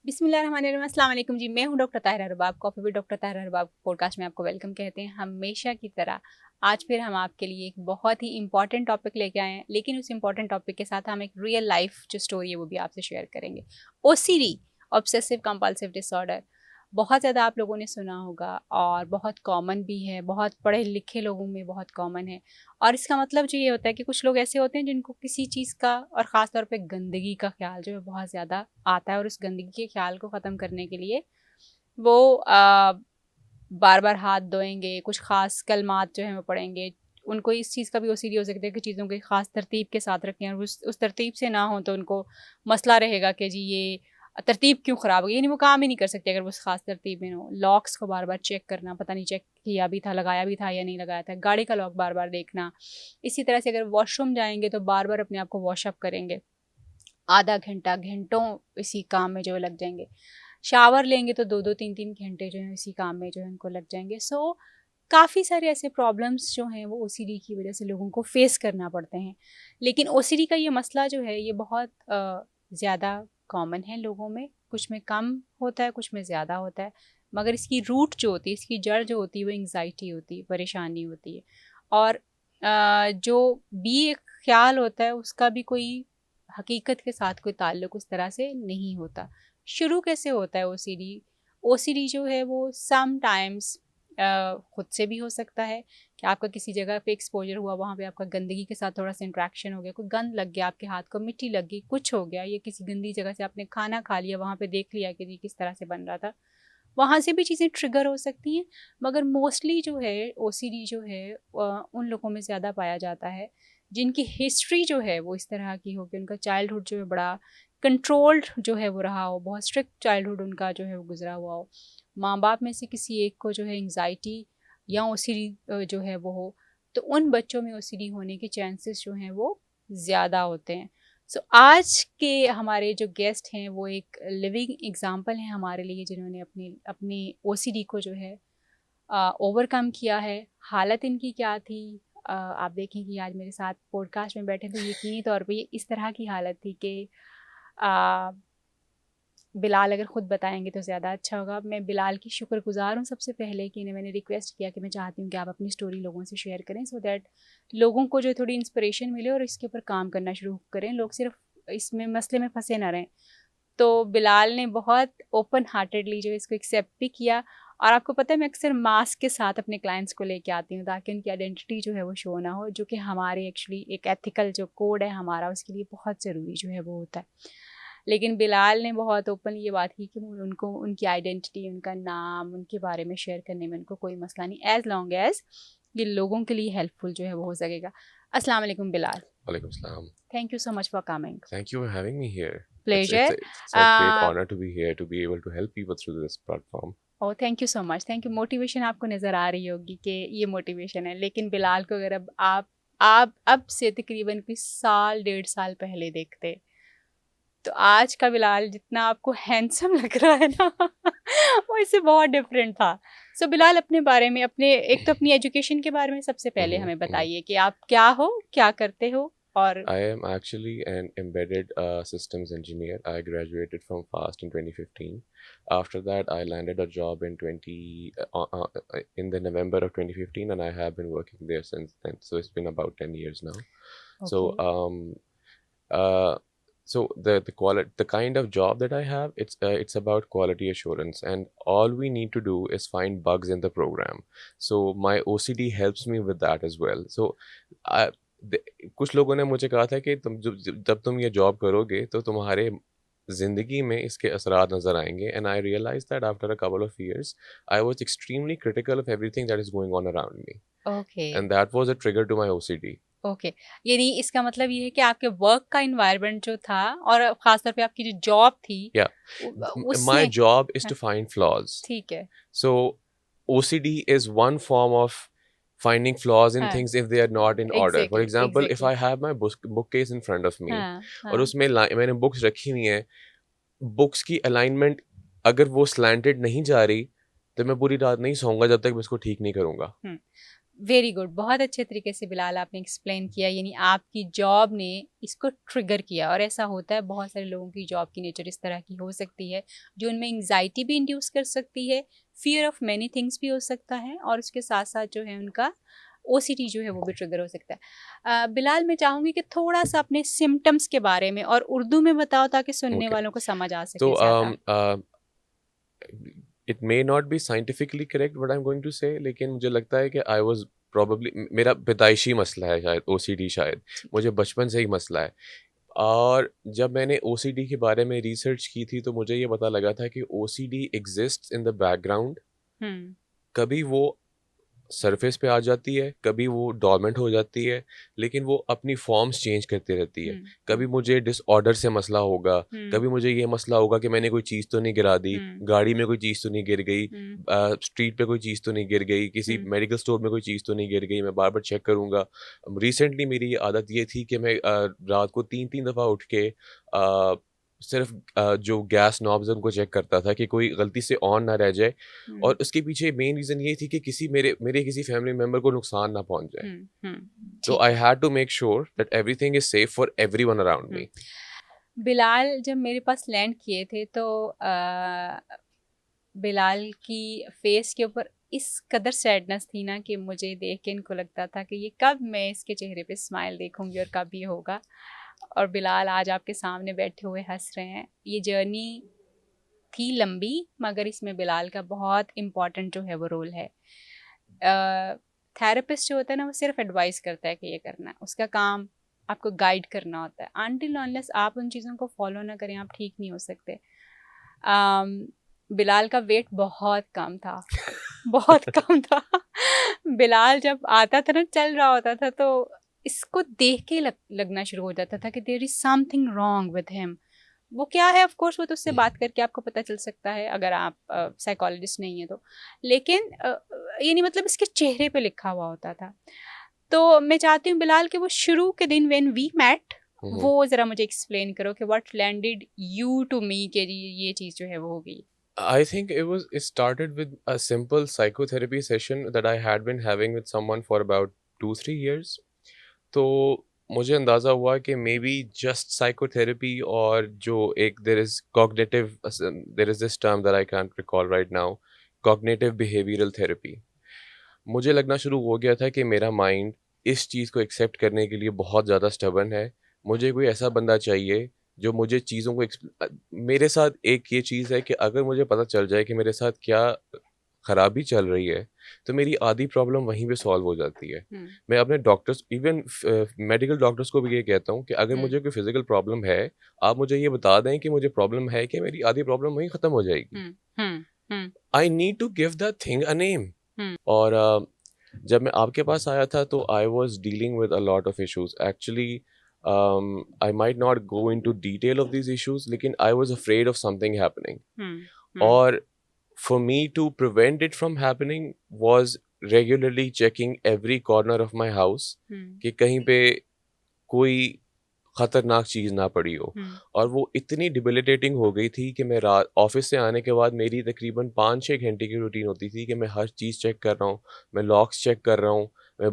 बिस्मिल्लाहिर्रहमानिर्रहीम। अस्सलाम वालेकुम जी, मैं हूं doctor Tahira Rabab. Coffee with doctor Tahira Rabab podcast में आपको वेलकम कहते हैं। हमेशा की तरह आज फिर हम आपके लिए एक बहुत ही इंपॉर्टेंट टॉपिक लेके आए हैं, लेकिन उस इंपॉर्टेंट टॉपिक के साथ हम एक रियल लाइफ जो स्टोरी है वो भी आपसे शेयर करेंगे। ओसीडी, ऑब्सेसिव कंपल्सिव डिसऑर्डर, बहुत ज़्यादा आप लोगों ने सुना होगा और बहुत कॉमन भी है, बहुत पढ़े लिखे लोगों में बहुत कॉमन है। और इसका मतलब जो ये होता है कि कुछ लोग ऐसे होते हैं जिनको किसी चीज़ का और ख़ास तौर पे गंदगी का ख्याल जो है बहुत ज़्यादा आता है, और उस गंदगी के ख्याल को ख़त्म करने के लिए वो बार बार हाथ धोएंगे, कुछ ख़ास कलमात जो हैं वो पढ़ेंगे। उनको इस चीज़ का भी ओसीडी हो सकता है कि चीज़ों को ख़ास तरतीब के साथ रखें, और उस तरतीब से ना हो तो उनको मसला रहेगा कि जी ये तरतीब क्यों ख़राब हो गई, यानी वो काम ही नहीं कर सकते अगर वो उस ख़ास तरतीब में हो। लॉक्स को बार बार चेक करना, पता नहीं चेक किया भी था, लगाया भी था या नहीं लगाया था। गाड़ी का लॉक बार बार देखना। इसी तरह से अगर वॉशरूम जाएंगे तो बार बार अपने आप को वॉशअप करेंगे। आधा घंटा घंटों इसी काम में जो है लग जाएंगे। शावर लेंगे तो 2-2 3-3 घंटे जो है इसी काम में जो है उनको लग जाएंगे। सो काफ़ी सारे ऐसे प्रॉब्लम्स जो हैं वो ओसीडी की वजह से लोगों को फेस करना पड़ते हैं। लेकिन ओसीडी का ये मसला जो है ये बहुत ज़्यादा कॉमन है लोगों में। कुछ में कम होता है, कुछ में ज़्यादा होता है, मगर इसकी रूट जो होती है, इसकी जड़ जो होती है वो एंग्जाइटी होती है, परेशानी होती है। और जो भी एक ख्याल होता है उसका भी कोई हकीकत के साथ कोई ताल्लुक उस तरह से नहीं होता। शुरू कैसे होता है ओसीडी? ओसीडी जो है वो सम टाइम्स खुद से भी हो सकता है कि आपका किसी जगह पे एक्सपोजर हुआ, वहाँ पे आपका गंदगी के साथ थोड़ा सा इंट्रैक्शन हो गया, कोई गंद लग गया आपके हाथ को, मिट्टी लग गई, कुछ हो गया, या किसी गंदी जगह से आपने खाना खा लिया, वहाँ पे देख लिया कि जी किस तरह से बन रहा था, वहाँ से भी चीज़ें ट्रिगर हो सकती हैं। मगर मोस्टली जो है ओसीडी जो है उन लोगों में ज़्यादा पाया जाता है जिनकी हिस्ट्री जो है वो इस तरह की हो कि उनका चाइल्डहुड जो है बड़ा कंट्रोल्ड जो है वो रहा हो, बहुत स्ट्रिक्ट चाइल्डहुड उनका जो है वो गुजरा हुआ हो। माँ बाप में से किसी एक को जो है एंग्जाइटी या ओसीडी जो है वो हो, तो उन बच्चों में ओसीडी होने के चांसेस जो हैं वो ज़्यादा होते हैं। सो आज के हमारे जो गेस्ट हैं वो एक लिविंग एग्जांपल हैं हमारे लिए, जिन्होंने अपनी अपनी ओसीडी को जो है ओवरकम किया है। हालत इनकी क्या थी, आप देखें कि आज मेरे साथ पॉडकास्ट में बैठे तो यकीनी तौर पे ये इस तरह की हालत थी कि बिलाल अगर ख़ुद बताएंगे तो ज़्यादा अच्छा होगा। मैं बिलाल की शुक्रगुज़ार हूँ सबसे पहले कि इन्हें मैंने रिक्वेस्ट किया कि मैं चाहती हूँ कि आप अपनी स्टोरी लोगों से शेयर करें, सो दैट लोगों को जो थोड़ी इंस्पिरेशन मिले और इसके ऊपर काम करना शुरू करें, लोग सिर्फ इसमें मसले में फंसे ना रहें। तो बिलाल ने बहुत ओपन हार्टेडली जो है इसको एक्सेप्ट भी किया। और आपको पता है मैं अक्सर मास्क के साथ अपने क्लाइंट्स को लेके आती हूँ ताकि उनकी आइडेंटिटी जो है वो शो ना हो, जो कि हमारे एक्चुअली एक एथिकल जो कोड है हमारा उसके लिए बहुत ज़रूरी जो है वो होता है। लेकिन बिलाल ने बहुत ओपन ये बात की कि उनको उनकी आइडेंटिटी, उनका नाम, उनके बारे में शेयर करने में उनको कोई मसला नहीं, एज़ लॉन्ग एज़ ये लोगों के लिए हेल्पफुल जो है वो हो सकेगा। अस्सलाम वालेकुम Bilal. Walaikum salam. Thank you so much for coming. Thank you for having me here. Pleasure. It's a great honor to be here to be able to help people through this platform. Oh thank you so much, thank you. Motivation आपको नज़र आ रही होगी कि ये motivation है, लेकिन बिलाल को अगर अब आप अब से तकरीबन कोई साल 1.5 साल पहले देखते तो आज का बिलाल जितना आपको हैंडसम लग रहा है ना वो इससे बहुत डिफरेंट था। सो बिलाल अपने बारे में, अपने एक तो अपनी एजुकेशन के बारे में सबसे पहले हमें बताइए कि आप क्या हो, क्या करते हो। और I am actually an embedded systems engineer. I graduated from FAST in 2015. After that, I landed a job in the November of 2015, and I have been working there since then. So it's been about 10 years now. So uh, so the kind of job that I have, it's about quality assurance, and all we need to do is find bugs in the program. So my OCD helps me with that as well. So कुछ लोगों ने मुझे कहा था कि जब तुम ये जॉब करोगे तो तुम्हारे ज़िंदगी में इसके असरात नज़र आएंगे, and I realized that after a couple of years I was extremely critical of everything that is going on around me. Okay And that was a trigger to my OCD. Okay, यानी इसका मतलब ये है कि आपके work का environment जो था और खासतौर पे आपकी जो जॉब थी Yeah. My उसने job is to find flaws. ठीक है। So OCD is one form of finding flaws in things if they are not in order. For example, if I have my bookcase in front of me और उसमें मैंने books रखी हुई हैं, books की alignment अगर वो स्लैंटेड नहीं जा रही तो मैं पूरी रात नहीं सोऊंगा जब तक मैं इसको ठीक नहीं करूंगा। वेरी गुड, बहुत अच्छे तरीके से बिलाल आपने एक्सप्लेन किया, यानी आपकी जॉब ने इसको ट्रिगर किया। और ऐसा होता है, बहुत सारे लोगों की जॉब की नेचर इस तरह की हो सकती है जो उनमें एंग्जाइटी भी इंड्यूस कर सकती है, फियर ऑफ मैनी थिंग्स भी हो सकता है, और उसके साथ साथ जो है उनका ओसीडी जो है वो भी ट्रिगर हो सकता है। बिलाल, मैं चाहूँगी कि थोड़ा सा अपने सिम्टम्स के बारे में और उर्दू में बताओ ताकि सुनने Okay. वालों को समझ आ So, सके ज़्यादा। it may not be scientifically correct what I'm going to say, लेकिन मुझे लगता है कि I was probably मेरा पैदाइशी मसला है शायद, OCD शायद, मुझे बचपन से ही मसला है। और जब मैंने OCD के बारे में रिसर्च की थी तो मुझे ये पता लगा था कि OCD exists in the background। हम्म कभी वो सरफेस पे आ जाती है, कभी वो डोर्मेंट हो जाती है, लेकिन वो अपनी फॉर्म्स चेंज करती रहती है। कभी मुझे डिसऑर्डर से मसला होगा, कभी मुझे ये मसला होगा कि मैंने कोई चीज़ तो नहीं गिरा दी, गाड़ी में कोई चीज़ तो नहीं गिर गई, स्ट्रीट पे कोई चीज़ तो नहीं गिर गई, किसी मेडिकल स्टोर में कोई चीज़ तो नहीं गिर गई, मैं बार बार चेक करूँगा। रिसेंटली मेरी ये आदत ये थी कि मैं रात को 3-3 दफ़ा उठ के सिर्फ जो गैस नॉब्स हैं उनको चेक करता था कि कोई गलती से ऑन ना रह जाए। और उसके पीछे मेन रीज़न ये थी कि किसी मेरे किसी फैमिली मेंबर को नुकसान ना पहुंच जाए। तो I had to make sure that everything is safe for everyone around me. Bilal जब मेरे पास लैंड किए थे तो बिलाल की फेस के ऊपर इस कदर सैडनेस थी ना कि मुझे देख के इनको लगता था कि ये कब मैं इसके चेहरे पे स्माइल देखूंगी और कब ये होगा। और बिलाल आज आपके सामने बैठे हुए हंस रहे हैं। ये जर्नी थी लंबी, मगर इसमें बिलाल का बहुत इम्पॉर्टेंट जो है वो रोल है। थेरेपिस्ट जो होता है ना, वो सिर्फ एडवाइस करता है कि ये करना है, उसका काम आपको गाइड करना होता है। अनटिल अनलेस आप उन चीज़ों को फॉलो ना करें, आप ठीक नहीं हो सकते। बिलाल का वेट बहुत कम था बहुत कम था। बिलाल जब आता था ना, चल रहा होता था, तो इसको देख के लगना शुरू हो जाता था कि there is something wrong with him. वो क्या है, ऑफ कोर्स वो तो उससे बात करके आपको पता चल सकता है अगर आप साइकोलॉजिस्ट नहीं है तो। लेकिन ये नहीं मतलब इसके चेहरे पे लिखा हुआ होता था। तो मैं चाहती हूँ बिलाल कि वो शुरू के दिन व्हेन वी मेट, वो ज़रा मुझे एक्सप्लेन करो कि what landed you to me कि ये चीज़ जो है वो हो गई। I think it started with a simple psychotherapy session that I had been having with someone for about 2-3 years. तो मुझे अंदाज़ा हुआ कि मे बी जस्ट साइकोथेरेपी और जो एक there is this term that I can't recall right now, cognitive behavioural therapy. मुझे लगना शुरू हो गया था कि मेरा माइंड इस चीज़ को एक्सेप्ट करने के लिए बहुत ज़्यादा स्टबर्न है। मुझे कोई ऐसा बंदा चाहिए जो मुझे चीज़ों को मेरे साथ एक ये चीज़ है कि अगर मुझे पता चल जाए कि मेरे साथ क्या ख़राबी चल रही है, तो मेरी आधी प्रॉब्लम वहीं पे सॉल्व हो जाती है। मैं अपने डॉक्टर्स, इवन मेडिकल डॉक्टर्स को भी ये कहता हूँ कि अगर मुझे कोई फिज़िकल प्रॉब्लम है, आप मुझे ये बता दें कि मुझे प्रॉब्लम है, कि मेरी आधी प्रॉब्लम वहीं ख़त्म हो जाएगी। I need to give that thing a name. और जब मैं आपके पास आया था तो I was dealing with a lot of issues actually. I might not go into detail of these issues, लेकिन I was afraid of something happening. और for me to prevent it from happening was regularly checking every corner of my house कि कहीं पे कोई ख़तरनाक चीज़ ना पड़ी हो। और वो इतनी डिबिलिटेटिंग हो गई थी कि मैं रात ऑफिस से आने के बाद मेरी तकरीबन 5-6 घंटे की रूटीन होती थी कि मैं हर चीज़ चेक कर रहा हूँ, मैं लॉक्स चेक कर रहा हूँ, मैं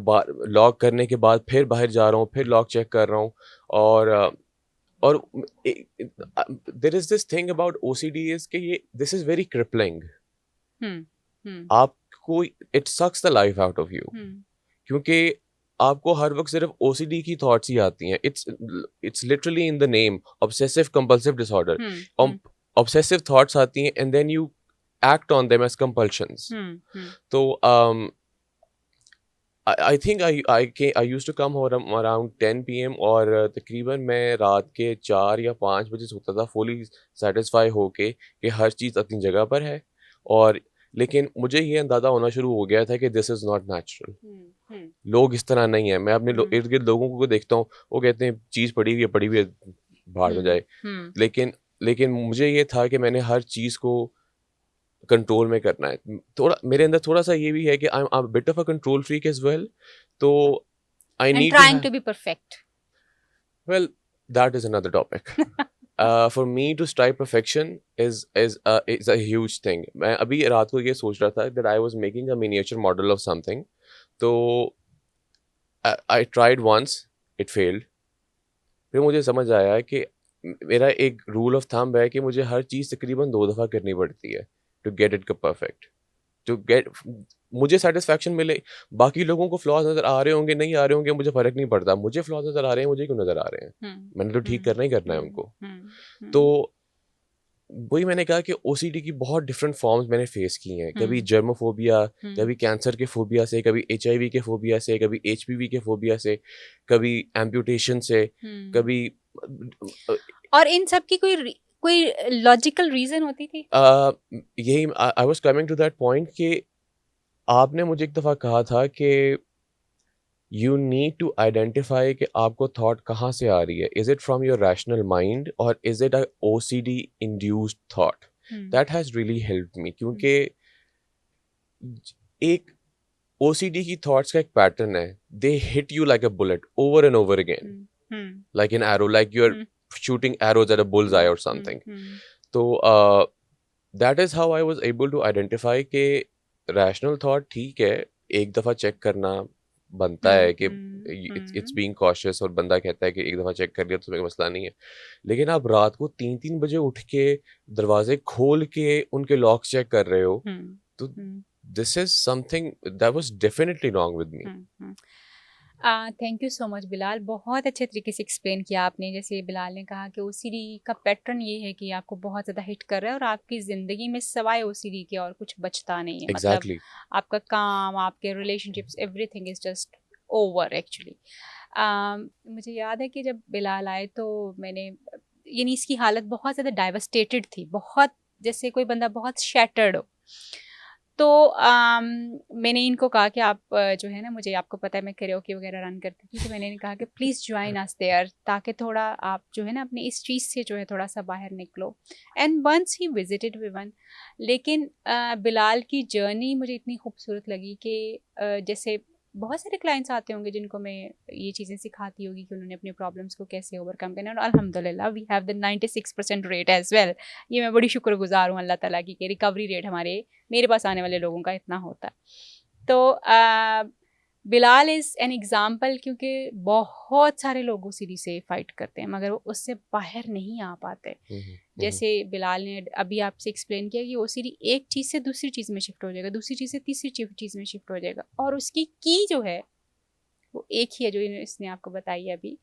लॉक करने के बाद फिर बाहर जा रहा हूँ, फिर लॉक चेक कर रहा हूँ। और there is this thing about OCD is कि ये दिस इज़ वेरी क्रिपलिंग। आपको it sucks the life out of you, क्योंकि आपको हर वक्त सिर्फ OCD की थॉट्स ही आती हैं। It's literally in the name, obsessive compulsive disorder. Obsessive thoughts आती हैं and then you act on them as compulsions. तो I think I used to come home around 10 PM और तकरीबन मैं रात के 4 या 5 बजे सोता था, फुली सेटिस्फाई होके कि हर चीज़ अपनी जगह पर है। और लेकिन मुझे ये अंदाज़ा होना शुरू हो गया था कि दिस इज़ नॉट नेचुरल। लोग इस तरह नहीं है। मैं अपने इर्द गिर्द लोगों को देखता हूँ, वो कहते हैं चीज़ पड़ी हुई है, भाड़ में जाए। लेकिन मुझे ये था कि मैंने हर चीज़ को कंट्रोल में करना है। थोड़ा मेरे अंदर थोड़ा सा ये भी है कि I am bit of a control freak as well. तो I need trying to be perfect. Well that is another topic. For me to strive perfection is a huge thing. मैं अभी रात को ये सोच रहा था that I was making a miniature model of something. तो I tried once, it failed. फिर मुझे समझ आया कि मेरा एक रूल ऑफ थंब है कि मुझे हर चीज़ तकरीबन 2 दफ़ा करनी पड़ती है to get it perfect, to get मुझे सेटिस्फैक्शन मिले। बाकी लोगों को फ्लॉज नज़र आ रहे होंगे, नहीं आ रहे होंगे, मुझे फ़र्क नहीं पड़ता। मुझे फ्लॉज नज़र आ रहे हैं, मुझे क्यों नज़र आ रहे हैं? मैंने तो ठीक करना ही करना है उनको। तो वही मैंने कहा कि ओसीडी की बहुत डिफरेंट फॉर्म्स मैंने फेस की हैं। कभी जर्मोफोबिया, कभी कैंसर के फोबिया से, कभी एचआईवी के फोबिया से, कभी एचपीवी के फोबिया से, कभी एम्पुटेशन से, कभी और इन सब की कोई लॉजिकल रीजन होती थी? यही I was coming to that point कि आपने मुझे एक दफ़ा कहा था कि यू नीड टू आइडेंटिफाई कि आपको थॉट कहाँ से आ रही है। Is it from your rational mind और is it a OCD induced thought? That has really helped me, क्योंकि एक ओसीडी की थॉट्स का एक पैटर्न है। They hit you like a bullet over and over again, like an arrow, like you are shooting arrows at a bullseye or something. तो that is how I was able to identify कि rational thought ठीक है, एक दफ़ा check करना बनता है कि it's being cautious, और बंदा कहता है कि एक दफ़ा चेक कर लिया तो तुम्हें मसला नहीं है। लेकिन आप रात को 3-3 बजे उठ के दरवाजे खोल के उनके लॉक्स चेक कर रहे हो, तो this is something that was definitely wrong with me. Thank you so much Bilal, बहुत अच्छे तरीके से एक्सप्लेन किया आपने। जैसे बिलाल ने कहा कि ओसीडी का पैटर्न ये है कि आपको बहुत ज़्यादा हिट कर रहा है और आपकी ज़िंदगी में सवाए ओसीडी के और कुछ बचता नहीं है। Exactly. मतलब आपका काम, आपके relationships, everything is just over actually. मुझे याद है कि जब बिलाल आए तो मैंने, यानी इसकी हालत बहुत ज़्यादा डाइवस्टेटेड थी, बहुत जैसे कोई बंदा बहुत शैटर्ड हो। तो मैंने इनको कहा कि आप जो है ना, मुझे आपको पता है मैं कैरियोके वगैरह रन करती थी, तो मैंने इन्हें कहा कि प्लीज़ ज्वाइन अस देयर, ताकि थोड़ा आप जो है ना अपने इस चीज़ से जो है थोड़ा सा बाहर निकलो। एंड वंस ही विजिटेड विवन। लेकिन बिलाल की जर्नी मुझे इतनी खूबसूरत लगी कि जैसे बहुत सारे क्लाइंट्स आते होंगे जिनको मैं ये चीज़ें सिखाती होगी कि उन्होंने अपने प्रॉब्लम्स को कैसे ओवरकम करना है, और अल्हम्दुलिल्लाह we have the 96% rate as well. ये मैं बड़ी शुक्रगुजार हूँ अल्लाह ताला की कि रिकवरी रेट मेरे पास आने वाले लोगों का इतना होता है। तो बिलाल इज़ एन एग्ज़ाम्पल, क्योंकि बहुत सारे लोग ओसीडी से फाइट करते हैं मगर वो उससे बाहर नहीं आ पाते। जैसे बिलाल ने अभी आपसे एक्सप्लेन किया कि ओसीडी एक चीज़ से दूसरी चीज़ में शिफ्ट हो जाएगा, दूसरी चीज़ से तीसरी चीज़ में शिफ्ट हो जाएगा, और उसकी की जो है वो एक ही है जो इसने आपको बताई है अभी,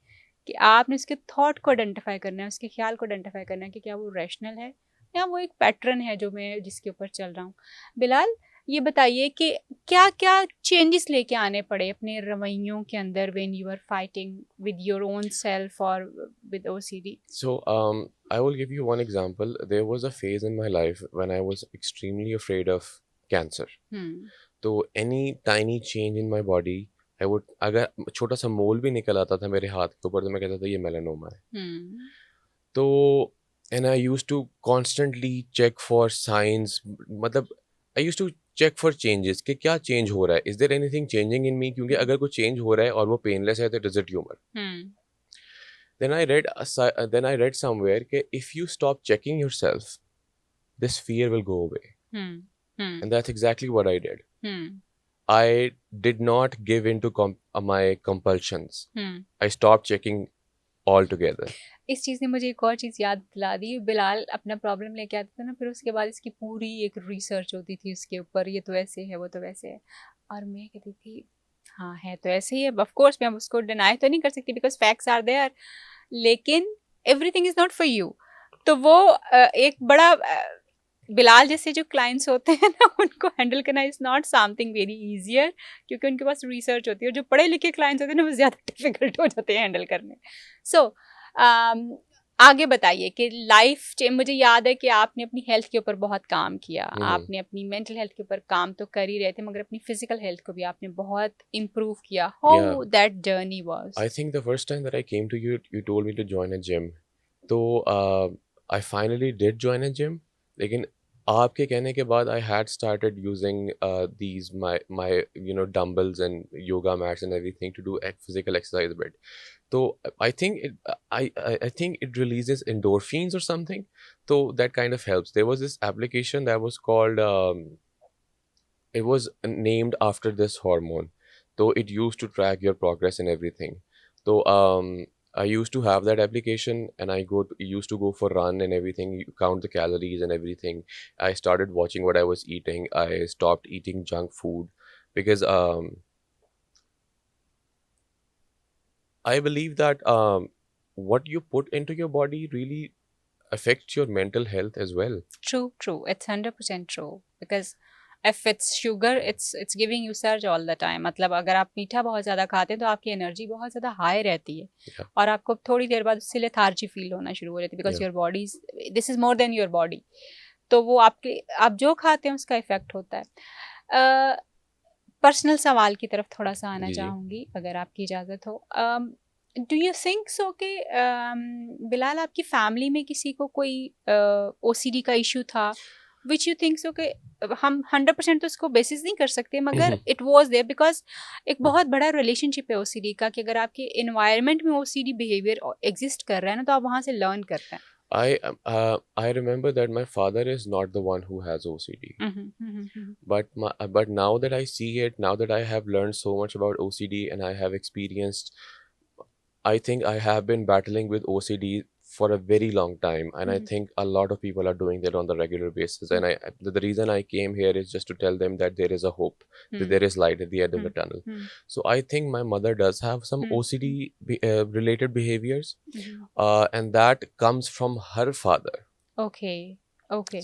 कि आपने उसके थॉट को आइडेंटिफाई करना है, उसके ख्याल को आइडेंटिफाई करना है कि क्या वो रैशनल है या वो एक पैटर्न है जो मैं जिसके ऊपर चल रहा हूँ। बिलाल, ये बताइए कि क्या क्या चेंजेस लेके आने पड़े अपने रवैयों के अंदर when you are fighting with your own self और with OCD? So, I will give you one example. There was a phase in my life when I was extremely afraid of cancer. तो any tiny change in my body, I would, अगर छोटा सा मोल भी निकल आता था मेरे हाथ के ऊपर तो मैं कहता था ये मेलानोमा है। तो and I used to constantly check for signs, मतलब I used to check for changes कि क्या change हो रहा है, is there anything changing in me, क्योंकि अगर कुछ change हो रहा है और वो painless है तो it is a tumor. Then I read somewhere that if you stop checking yourself, this fear will go away. And that's exactly what I did. I did not give in to my compulsions. I stopped checking altogether. इस चीज़ ने मुझे एक और चीज़ याद दिला दी। बिलाल अपना problem लेके आता था ना, फिर उसके बाद इसकी पूरी एक रिसर्च होती थी उसके ऊपर, ये तो ऐसे है, वो तो वैसे है, और मैं कहती थी हाँ है तो ऐसे ही है। ऑफ कोर्स मैं उसको डिनाई तो नहीं कर सकती बिकॉज फैक्ट्स आर देयर, लेकिन everything is not for you. तो वो एक बड़ा बिलाल जैसे जो क्लाइंट्स होते हैं ना, उनको हैंडल करना is not something very easier, क्योंकि उनके पास रिसर्च होती है, और जो पढ़े लिखे क्लाइंट्स होते हैं ना वो ज़्यादा डिफिकल्ट हो जाते हैं हैंडल करने। सो आगे बताइए कि मुझे याद है कि आपने अपनी हेल्थ के ऊपर बहुत काम किया, आपने अपनी मेंटल हेल्थ के ऊपर काम तो कर ही रहे थे, मगर अपनी फिजिकल हेल्थ को भी आपने बहुत इम्प्रूव किया। How that journey was? I think the first time that I came to you, you told me to join a gym. तो I finally did join a gym. लेकिन आपके कहने के बाद I had started using these my dumbbells and yoga mats and everything to do physical exercise a bit. So I think it releases endorphins or something. So that kind of helps. There was this application that was called it was named after this hormone. So it used to track your progress and everything. So I used to have that application, and used to go for run and everything. You count the calories and everything. I started watching what I was eating. I stopped eating junk food because I believe that what you put into your body really affects your mental health as well. True. It's 100% true. Because if it's sugar, it's giving you surge all the time. मतलब अगर आप मीठा बहुत ज़्यादा खाते हैं तो आपकी एनर्जी बहुत ज़्यादा हाई रहती है, Yeah. और आपको थोड़ी देर बाद उससे लेथार्जी फील होना शुरू हो जाती है, because Yeah. Your body, this is more than your body. तो वो आप जो खाते हैं उसका इफेक्ट होता है. पर्सनल सवाल की तरफ थोड़ा सा आना जी, जी. चाहूँगी, अगर आपकी इजाज़त हो. डू यू थिंक सो कि बिलाल, आपकी फैमिली में किसी को कोई OCD का इशू था, विच यू थिंक सो कि हम 100% तो उसको बेसिस नहीं कर सकते, मगर इट वॉज देयर, बिकॉज एक बहुत बड़ा रिलेशनशिप है OCD का, कि अगर आपके इन्वायरमेंट में OCD बिहेवियर एग्जिस्ट कर रहा है ना, तो आप वहाँ से लर्न करते हैं. I remember that my father is not the one who has OCD. But now that I see it, now that I have learned so much about OCD and I have experienced, I think I have been battling with OCD for a very long time, and I think a lot of people are doing that on the regular basis. And the reason I came here is just to tell them that there is a hope, that there is light at the end of the tunnel. So I think my mother does have some OCD related behaviors, and that comes from her father. Okay.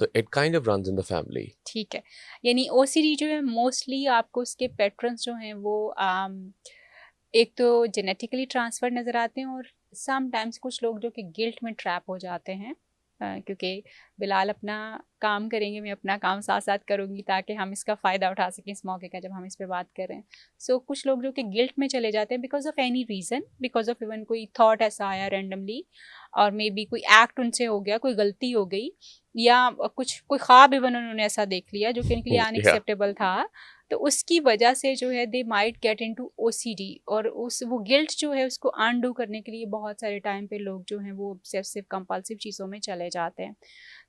So it kind of runs in the family. ठीक है. यानी OCD जो है mostly आपको उसके patterns जो हैं वो एक तो जेनेटिकली ट्रांसफर नज़र आते हैं, और समटाइम्स कुछ लोग जो कि गिल्ट में ट्रैप हो जाते हैं, क्योंकि बिलाल अपना काम करेंगे, मैं अपना काम साथ साथ करूँगी, ताकि हम इसका फ़ायदा उठा सकें इस मौके का जब हम इस पे बात कर रहे हैं. सो कुछ लोग जो कि गिल्ट में चले जाते हैं because of any reason, because of even कोई थॉट ऐसा आया रैंडमली, और मे बी कोई एक्ट उनसे हो गया, कोई गलती हो गई, या कोई ख्वाब इवन उन्होंने ऐसा देख लिया जो कि उनके लिए अनएक्सेप्टेबल था, तो उसकी वजह से जो है they might get into OCD, और वो गिल्ट जो है उसको अनडू करने के लिए बहुत सारे टाइम पे लोग जो हैं वो ऑब्सेसिव कंपल्सिव चीज़ों में चले जाते हैं.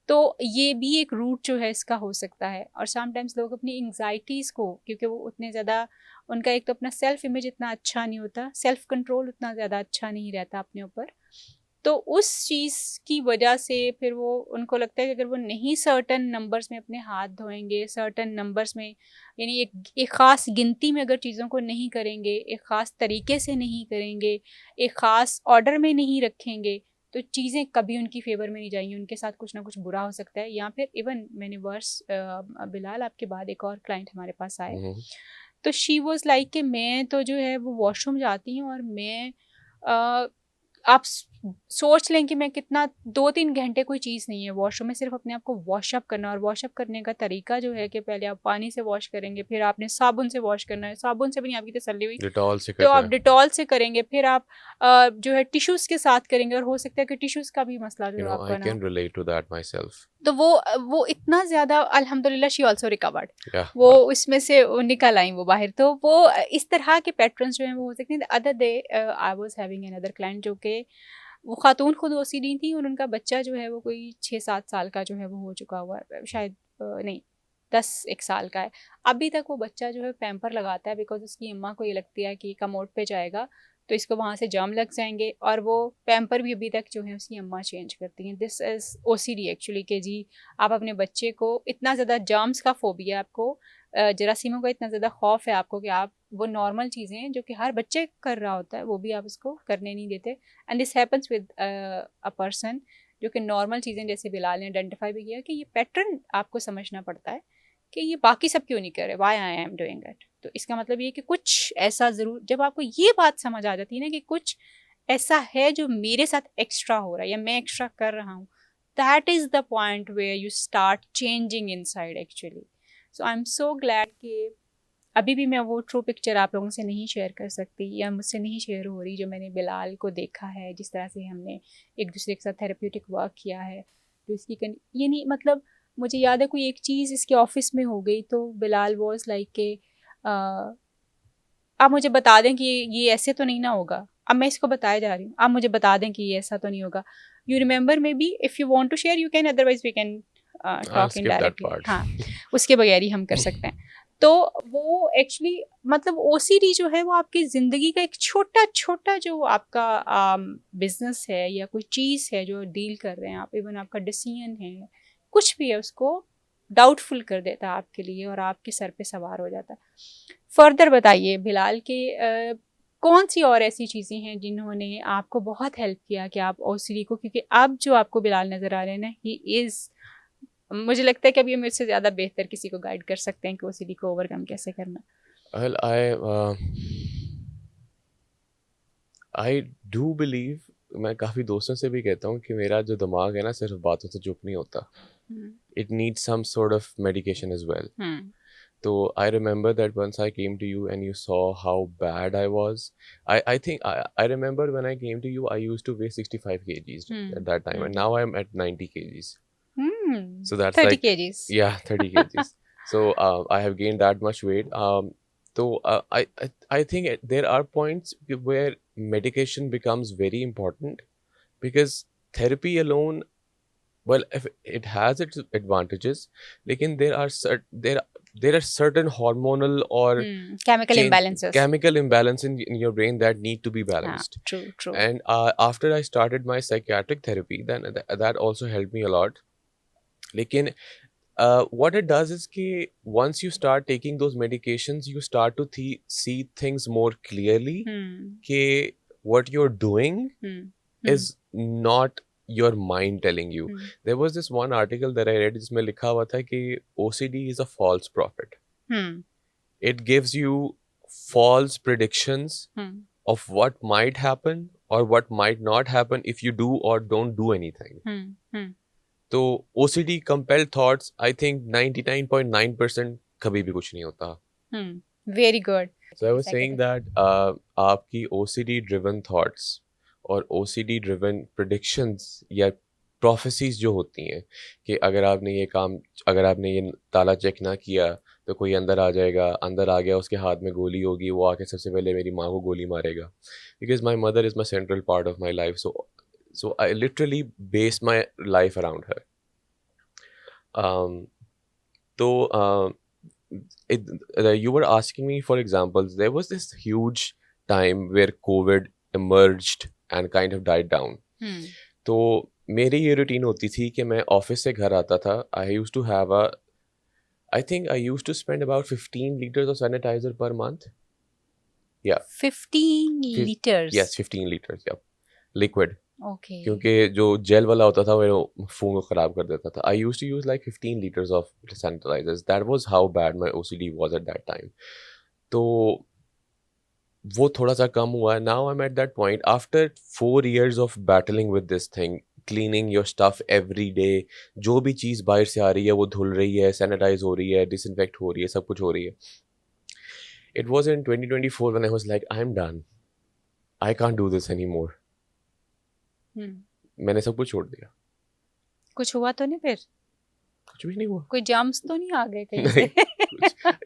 तो ये भी एक रूट जो है इसका हो सकता है. और समटाइम्स लोग अपनी एंग्जाइटीज़ को, क्योंकि वो उतने ज़्यादा, उनका एक तो अपना सेल्फ इमेज इतना अच्छा नहीं होता, सेल्फ कंट्रोल उतना ज़्यादा अच्छा नहीं रहता अपने ऊपर, तो उस चीज़ की वजह से फिर वो, उनको लगता है कि अगर वो नहीं सर्टन नंबर्स में अपने हाथ धोएंगे, सर्टन नंबर्स में, यानी एक ख़ास गिनती में अगर चीज़ों को नहीं करेंगे, एक ख़ास तरीके से नहीं करेंगे, एक ख़ास ऑर्डर में नहीं रखेंगे, तो चीज़ें कभी उनकी फेवर में नहीं जाएंगी, उनके साथ कुछ ना कुछ बुरा हो सकता है. या फिर इवन मैंने वर्स, बिलाल आपके बाद एक और क्लाइंट हमारे पास आए, तो शी वॉज लाइक कि मैं तो जो है वो वॉशरूम जाती हूँ, और मैं आप सोच लें कि मैं कितना 2-3 घंटे कोई चीज़ नहीं है वॉशरूम में, सिर्फ अपने आप को वॉशअप करना. और वॉशअप करने का तरीका जो है कि पहले आप पानी से वॉश करेंगे, फिर आपने साबुन से वॉश करना है, साबुन से भी नहीं आपकी तसल्ली हुई डिटॉल से तो आप डिटॉल से करेंगे, फिर आप जो है टिश्यूज़ के साथ करेंगे, और हो सकता है कि टिश्यूज़ का भी मसला जो आपका I can relate to that myself. तो वो इतना ज़्यादा, अल्हम्दुलिल्लाह शी ऑल्सो रिकवर्ड, Yeah. वो उसमें से निकल आई वो बाहर. तो वो इस तरह के पैटर्न्स जो हैं वो हो सकते हैं. Other day I was having another client, जो कि वो खातून खुद OCD थी, और उनका बच्चा जो है वो कोई 6-7 साल का जो है वो हो चुका हुआ है, शायद नहीं 10-1 साल का है. अभी तक वो बच्चा जो है पैम्पर लगाता है, बिकॉज उसकी अम्मा को ये लगती है कि कमोड पे जाएगा तो इसको वहाँ से जर्म लग जाएंगे, और वो पैम्पर भी अभी तक जो है उसकी अम्मा चेंज करती हैं. दिस इज़ OCD एक्चुअली, कि जी आप अपने बच्चे को, इतना ज़्यादा जर्म्स का फोबिया आपको, जरासीमों का इतना ज़्यादा खौफ है आपको, कि आप वो नॉर्मल चीज़ें जो कि हर बच्चे कर रहा होता है वो भी आप उसको करने नहीं देते. And this happens with a person जो कि नॉर्मल चीज़ें, जैसे बिलाल ने आइडेंटिफाई भी किया कि ये पैटर्न आपको समझना पड़ता है कि ये बाकी सब क्यों नहीं कर रहे, why I am doing it. तो इसका मतलब ये कि कुछ ऐसा ज़रूर, जब आपको ये बात समझ आ जाती है ना कि कुछ ऐसा है जो मेरे साथ एक्स्ट्रा हो रहा है या मैं एक्स्ट्रा कर रहा हूँ, that is the point where you start changing inside actually. So I am so glad कि अभी भी मैं वो ट्रू पिक्चर आप लोगों से नहीं शेयर कर सकती, या मुझसे नहीं शेयर हो रही, जो मैंने बिलाल को देखा है, जिस तरह से हमने एक दूसरे के साथ थेरेप्यूटिक वर्क किया है. तो इसकी ये नहीं, मतलब मुझे याद है कोई एक चीज़ इसके ऑफिस में हो गई, तो बिलाल वॉज लाइक के आप मुझे बता दें कि ये ऐसे तो नहीं ना होगा, अब मैं इसको बताया जा रही हूँ, आप मुझे बता दें कि ये ऐसा तो नहीं होगा. You remember maybe, if you want to share you can, otherwise we can talk indirectly. हाँ, उसके बगैर ही हम कर सकते हैं. तो वो एक्चुअली मतलब ओसीडी जो है वो आपकी ज़िंदगी का एक छोटा छोटा जो आपका बिजनेस है या कोई चीज़ है जो डील कर रहे हैं आप, इवन आपका डिसीजन है कुछ भी है, उसको डाउटफुल कर देता है आपके लिए और आपके सर पे सवार हो जाता है। फर्दर बताइए बिलाल के कौन सी और ऐसी चीज़ें हैं जिन्होंने आपको बहुत हेल्प किया कि आप ओसीडी को, क्योंकि अब जो आपको बिलाल नज़र आ रहे हैं ना, ही इज़, मुझे लगता है कि अभी हम इससे ज़्यादा बेहतर किसी को गाइड कर सकते हैं कि ओसीडी को ओवरकम कैसे करना। Well, I do believe, मैं काफ़ी दोस्तों से भी कहता हूँ कि मेरा जो दिमाग है ना सिर्फ बातों से चुप नहीं होता. It needs some sort of medication as well. So I remember that once I came to you and you saw how bad I was. I think I remember when I came to you, I used to weigh 65 kgs at that time, and now I'm at 90 kgs. So that's 30 like, kgs. yeah, 30 kgs. So I have gained that much weight. So I think there are points where medication becomes very important, because therapy alone, well, if it has its advantages, lekin there are certain hormonal or Chemical imbalances. chemical imbalance in your brain that need to be balanced. True. And after I started my psychiatric therapy, then that also helped me a lot. Lekin what it does is कि once you start taking those medications, you start to see things more clearly. कि what you're doing is not your mind telling you. There was this one article that I read जिसमें लिखा हुआ था कि OCD is a false prophet. It gives you false predictions of what might happen or what might not happen if you do or don't do anything. तो OCD compelled thoughts, I think 99.9% कभी भी कुछ नहीं होता. Very good. So I was saying that आपकी OCD driven thoughts और OCD driven predictions या prophecies जो होती हैं कि अगर आपने ये ताला चेक ना किया तो कोई अंदर आ जाएगा, अंदर आ गया, उसके हाथ में गोली होगी, वो आके सबसे पहले मेरी माँ को गोली मारेगा. Because my mother is my central part of my life, so I literally based my life around her. You were asking me for examples. There was this huge time where COVID emerged and kind of died down. तो मेरी ये routine होती थी कि मैं office से घर आता था. I think I used to spend about 15 liters of sanitizer per month. Yeah. 15 liters? Yes, 15 liters, yeah. Liquid. Okay. क्योंकि जो जेल वाला होता था वो फोन को ख़राब कर देता था. I used to use like 15 liters of sanitizers. That was how bad my OCD was at that time. तो वो थोड़ा सा कम हुआ. Now I'm at that point. After 4 years of battling with this thing, cleaning your stuff every day, जो भी चीज़ बाहर से आ रही है वो धुल रही है, सैनिटाइज हो रही है, डिसइंफेक्ट हो रही है, सब कुछ हो रही है. It was in 2024 when I was like, I'm done. I can't do this anymore. मैंने सब कुछ छोड़ दिया. कुछ हुआ तो नहीं फिर? कुछ भी नहीं हुआ. कोई जर्म्स तो नहीं आ गए कहीं से?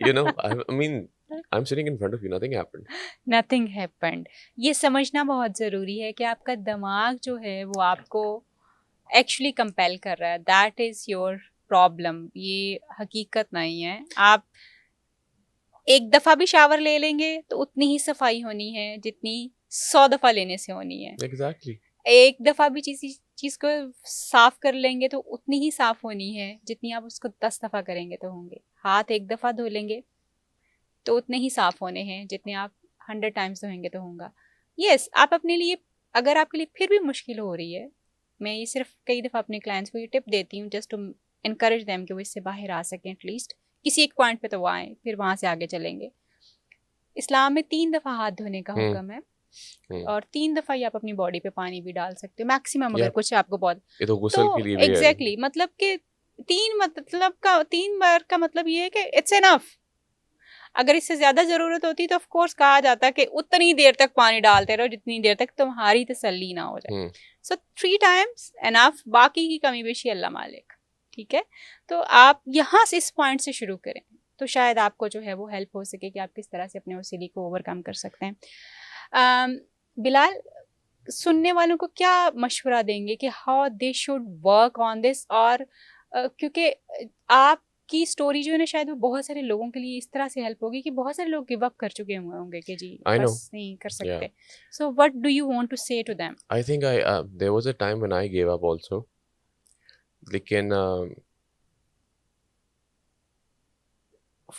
You know, I mean, I'm sitting in front of you. Nothing happened. Nothing happened. ये समझना बहुत ज़रूरी है कि आपका दिमाग जो है वो आपको एक्चुअली कंपेल कर रहा है. That is your problem. ये हकीकत नहीं है. आप एक दफ़ा भी शावर ले लेंगे तो उतनी ही सफाई होनी है जितनी 100 दफ़ा लेने से होनी है. Exactly. एक दफ़ा भी चीज़ को साफ़ कर लेंगे तो उतनी ही साफ़ होनी है जितनी आप उसको 10 दफ़ा करेंगे तो होंगे. हाथ एक दफ़ा धो लेंगे तो उतने ही साफ़ होने हैं जितने आप 100 टाइम्स धोएंगे तो होगा. यस, आप अपने लिए, अगर आपके लिए फिर भी मुश्किल हो रही है, मैं ये सिर्फ कई दफ़ा अपने क्लाइंट्स को ये टिप देती हूँ जस्ट टू इनकरेज देम कि वो इससे बाहर आ सकें. एटलीस्ट किसी एक पॉइंट पे तो वो आएँ, फिर वहाँ से आगे चलेंगे. इस्लाम में 3 दफ़ा हाथ धोने का हुक्म है और 3 दफ़ा ही आप अपनी बॉडी पे पानी भी डाल सकते हो मैक्सिमम. अगर कुछ आपको बहुत, ये तो गुस्ल के लिए भी है. एग्जैक्टली, मतलब कि 3 बार का मतलब ये है कि इट्स इनफ. अगर इससे ज़्यादा ज़रूरत होती तो ऑफ कोर्स कहा जाता कि उतनी देर तक पानी डालते रहो जितनी देर तक तुम्हारी तसल्ली ना हो जाए. सो 3 टाइम्स एनफ. बाकी की कमी बेशी अल्लाह मालिक. ठीक है, तो आप यहाँ से इस पॉइंट से शुरू करें तो शायद आपको जो है वो हेल्प हो सके कि आप किस तरह से अपने OCD को ओवरकम कर सकते हैं. बिलाल, सुनने वालों को क्या मशवरा देंगे कि how they should work on this? और क्योंकि आप आपकी स्टोरी जो है ना शायद वो बहुत सारे लोगों के लिए इस तरह से हेल्प होगी कि बहुत सारे लोग गिव अप कर चुके होंगे कि जी I know. बस नहीं कर Yeah. सकते. So what do you want to say to them? I think there was a time when I gave up also. लेकिन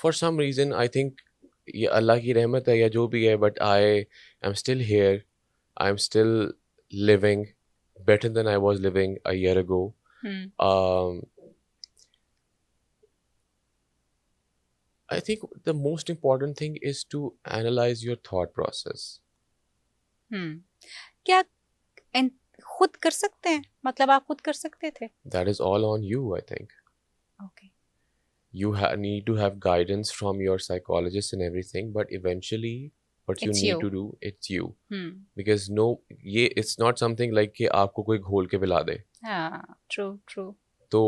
for some reason I think ये अल्लाह की रहमत है या जो भी है, but I am still here. I'm still living better than I was living a year ago. Um, I think the most important thing is to analyze your thought process. क्या खुद कर सकते हैं? मतलब आप खुद कर सकते थे? That is all on you, I think. Okay. You need to have guidance from your psychologist and everything, but eventually what you It's need you. to do, it's you. Because no, ये it's not something like कि आपको कोई घोल के पिला दे. हाँ, true. तो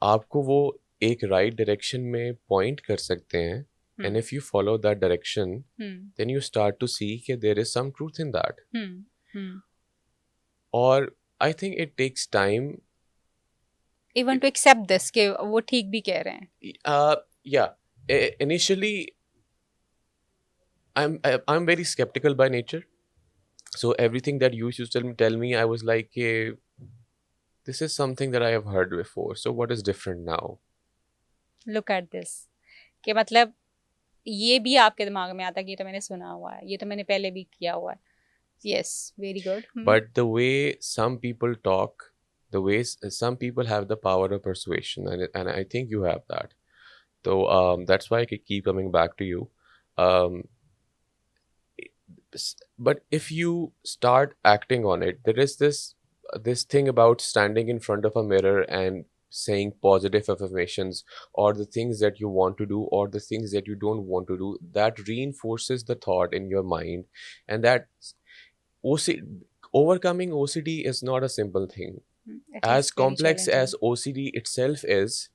आपको वो एक right direction में point कर सकते हैं. And if you follow that direction, then you start to see that there is some truth in that. Or I think it takes time. Even to accept this कि वो ठीक भी कह रहे हैं. Yeah. Initially, I'm very skeptical by nature. So everything that you used to tell me, I was like, hey, this is something that I have heard before. So what is different now? Look at this. कि मतलब ये भी आपके दिमाग में आता है कि ये तो मैंने सुना हुआ है, ये तो मैंने पहले भी किया हुआ है. Yes, very good. But the way some people talk, the way some people have the power of persuasion, and I think you have that. So that's why I keep coming back to you. But if you start acting on it, there is this thing about standing in front of a mirror and saying positive affirmations, or the things that you want to do, or the things that you don't want to do, that reinforces the thought in your mind. And that overcoming OCD is not a simple thing. As complex as OCD itself is,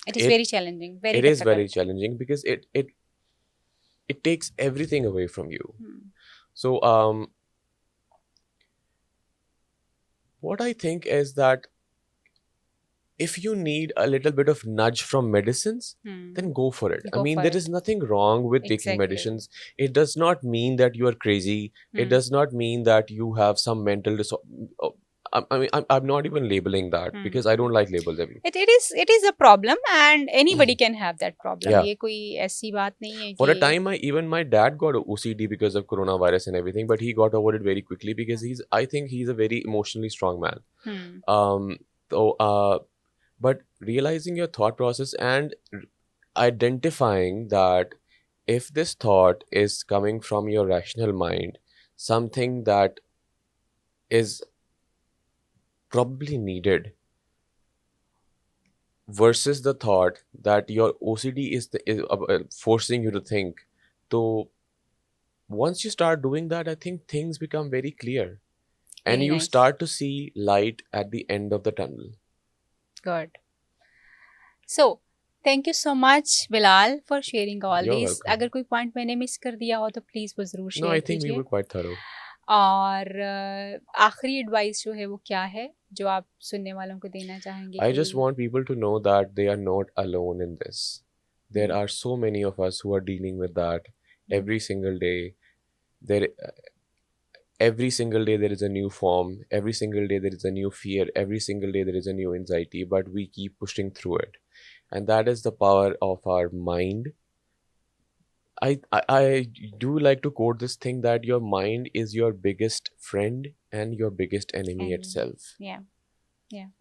it is very challenging. It is very challenging because it takes everything away from you. So what I think is that if you need a little bit of nudge from medicines, then go for it. I mean, there is nothing wrong with taking medicines. It does not mean that you are crazy. It does not mean that you have some mental disorder. I mean, I'm not even labeling that because I don't like labels. It is a problem, and anybody can have that problem. Yeah. ये कोई ऐसी बात नहीं है For a time, even my dad got OCD because of coronavirus and everything, but he got over it very quickly because I think he's a very emotionally strong man. But realizing your thought process and identifying that if this thought is coming from your rational mind, something that is probably needed, versus the thought that your OCD is forcing you to think. So once you start doing that, I think things become very clear. And you start to see light at the end of the tunnel. Good. So, thank you so much, Bilal, for sharing all You're these. welcome. अगर कोई point मैंने miss कर दिया हो तो please वो ज़रूर share No, I think we were quite thorough. और आखिरी advice जो है वो क्या है जो आप सुनने वालों को देना चाहेंगे? I just want people to know that they are not alone in this. There are so many of us who are dealing with that every single day. Every single day there is a new form. Every single day there is a new fear. Every single day there is a new anxiety. But we keep pushing through it. And that is the power of our mind. I do like to quote this thing that your mind is your biggest friend and your biggest enemy itself. Yeah,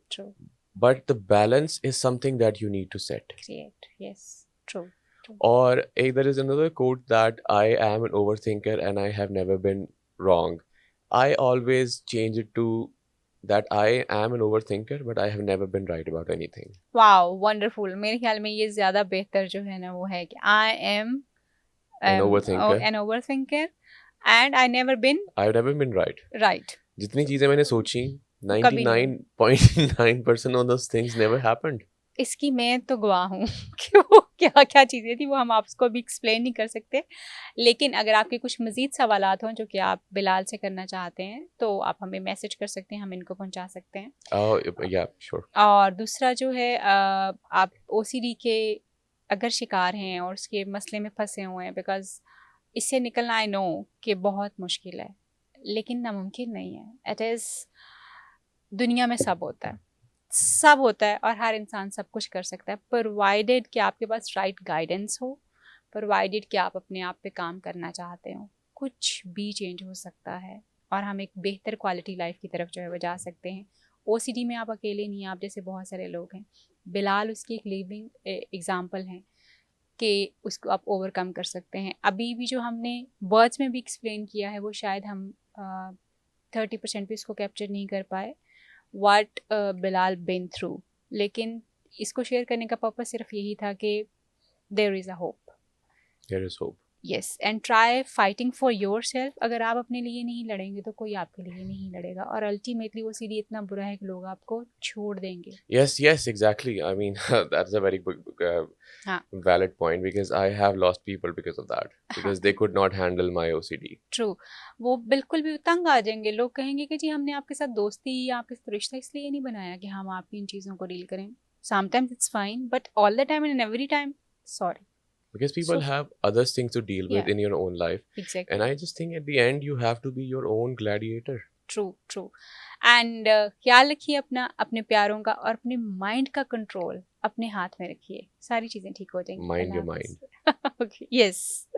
true. But the balance is something that you need to set. Create, yes, true. Or there is another quote that I am an overthinker and I have never been wrong. I always change it to that I am an overthinker, but I have never been right about anything. Wow, wonderful. मेरे ख्याल में ये ज़्यादा बेहतर जो है ना वो है कि I am an overthinker and I've never been right. Right. जितनी चीजें मैंने सोची 99.9% of those things never happened. इसकी मैं तो गवाह हूँ कि वो क्या क्या चीज़ें थी वो हम आपको अभी एक्सप्लेन नहीं कर सकते, लेकिन अगर आपके कुछ मज़ीद सवालात हों जो कि आप बिलाल से करना चाहते हैं तो आप हमें मैसेज कर सकते हैं, हम इनको पहुंचा सकते हैं। Yeah, sure. और दूसरा जो है आप ओसीडी के अगर शिकार हैं और उसके मसले में फंसे हुए हैं, बिकॉज इससे निकलना आई नो कि बहुत मुश्किल है लेकिन नामुमकिन नहीं है। इट इज़, दुनिया में सब होता है, सब होता है और हर इंसान सब कुछ कर सकता है, प्रोवाइडेड कि आपके पास राइट गाइडेंस हो, प्रोवाइडेड कि आप अपने आप पे काम करना चाहते हो। कुछ भी चेंज हो सकता है और हम एक बेहतर क्वालिटी लाइफ की तरफ जो है वो जा सकते हैं। ओसीडी में आप अकेले नहीं हैं, आप जैसे बहुत सारे लोग हैं। बिलाल उसकी एक लिविंग एग्जाम्पल हैं कि उसको आप ओवरकम कर सकते हैं। अभी भी जो हमने वर्ड्स में भी एक्सप्लेन किया है वो शायद हम 30% भी इसको कैप्चर नहीं कर पाए, व्हाट बिलाल बिन थ्रू, लेकिन इसको शेयर करने का पर्पस सिर्फ यही था कि there is a hope. There is hope. Yes, and try fighting for yourself. अगर आप अपने लिए नहीं लड़ेंगे तो कोई आपके लिए नहीं लड़ेगा, और अल्टीमेटली वो सीढ़ी इतना बुरा है कि लोग आपको छोड़ देंगे। Yes, exactly. I mean, that's a very हाँ, valid point because I have lost people because of that. हाँ, Because they could not handle my OCD. True. वो बिल्कुल भी तंग आ जाएंगे, लोग कहेंगे कि जी हमने आपके साथ दोस्ती या आपके साथ रिश्ता इसलिए नहीं बनाया कि हम आपकी इन चीज़ों को डील करें। Sometimes it's fine but all the time and every time sorry. Because people So have other things to deal with yeah, in your own life. Exactly, And I just think at the end, you have to be your own gladiator. True true. And ख्याल रखिए अपना, अपने प्यारों का और अपने mind का control अपने हाथ में रखिए, सारी चीज़ें ठीक हो जाएंगी। Mind your mind. Okay, yes.